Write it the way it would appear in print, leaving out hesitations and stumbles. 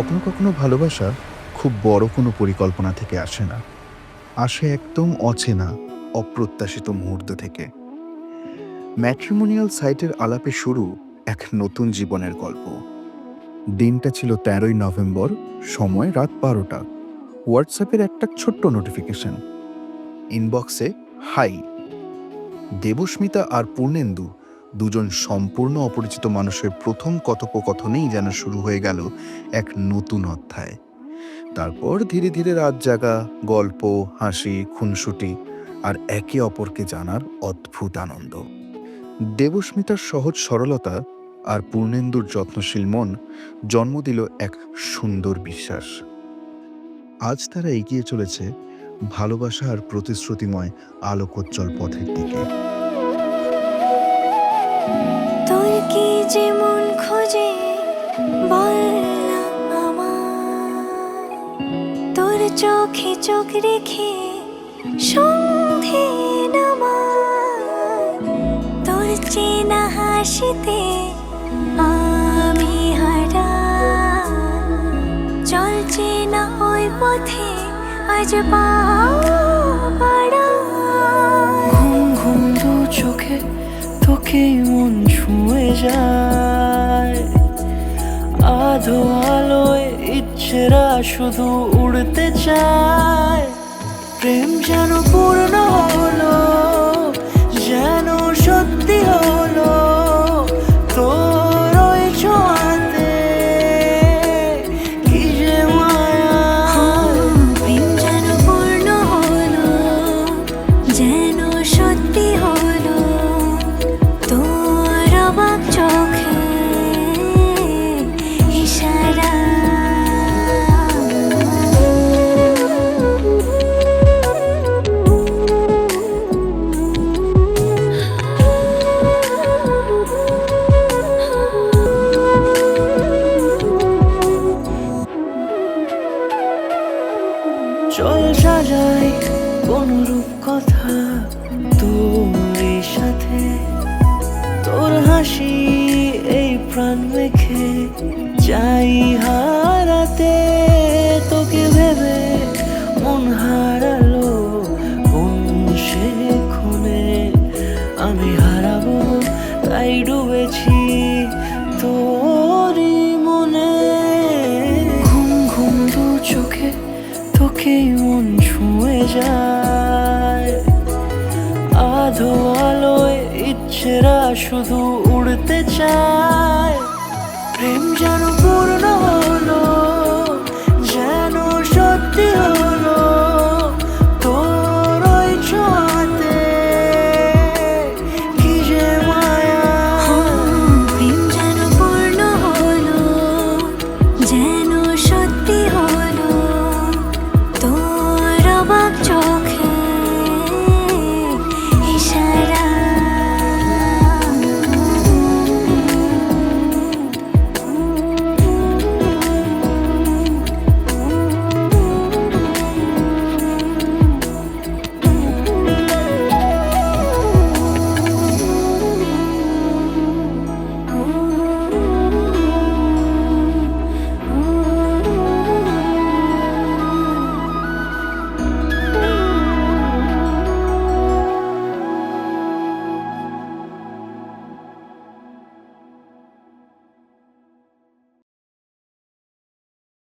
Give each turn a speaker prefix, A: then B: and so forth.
A: কখনো কখনো ভালোবাসা খুব বড় কোনো পরিকল্পনা থেকে আসে না, আসে একদম অচেনা অপ্রত্যাশিত মুহূর্ত থেকে। ম্যাট্রিমোনিয়াল সাইটের আলাপে শুরু এক নতুন জীবনের গল্প। দিনটা ছিল ১৩ই নভেম্বর, সময় রাত ১২টা। হোয়াটসঅ্যাপের একটা ছোট্ট নোটিফিকেশন, ইনবক্সে হাই। দেবস্মিতা আর পূর্ণেন্দু, দুজন সম্পূর্ণ অপরিচিত মানুষের প্রথম কথোপকথনেই যেন শুরু হয়ে গেল এক নতুন অধ্যায়। তারপর ধীরে ধীরে রাত জাগা, গল্প, হাসি, খুনসুটি আর একে অপরকে জানার অদ্ভুত আনন্দ। দেবস্মিতার সহজ সরলতা আর পূর্ণেন্দুর যত্নশীল মন জন্ম দিল এক সুন্দর বিশ্বাস। আজ তারা এগিয়ে চলেছে ভালোবাসা আর প্রতিশ্রুতিময় আলোকোজ্জ্বল পথের দিকে।
B: তোর কি যে মন খোঁজে বললাম আমায়, তোর চোখে চোখ রেখে সন্ধে নামায়, তোর চেনা হাসিতে আমি হারাই, চল চেনা ওই পথে আজ পা বাড়াই।
C: ঘুম ঘুম দু চোখে তোকেই মন ছুঁয়ে যায়, আধো আলোয় ইচ্ছেরা শুধু উড়তে চায়। প্রেম যেন পূর্ণ হলো, যেন সত্যি হলো, তোর ওই ছোঁয়াতে কি যে মায়া।
B: প্রেম যেন পূর্ণ হলো, যেন সত্যি হলো, তোর অবাক চোখে ইশারা।
C: চল সাজাই কোন রূপ কথা তোর সাথে, তোর হাসি এই প্রাণ মেখে চাই হারাতে। তোকে ভেবে মন হারালো কোন সে খুনে, আমি হারাবো তাই ডুবেছি তোরই মনে। ঘুম ঘুম দু চোখে তোকেই মন ছুঁয়ে যায়, আধো আলোয় ইচ্ছেরা শুধু উড়তে চায়। প্রেম যেন পূর্ণ হলো,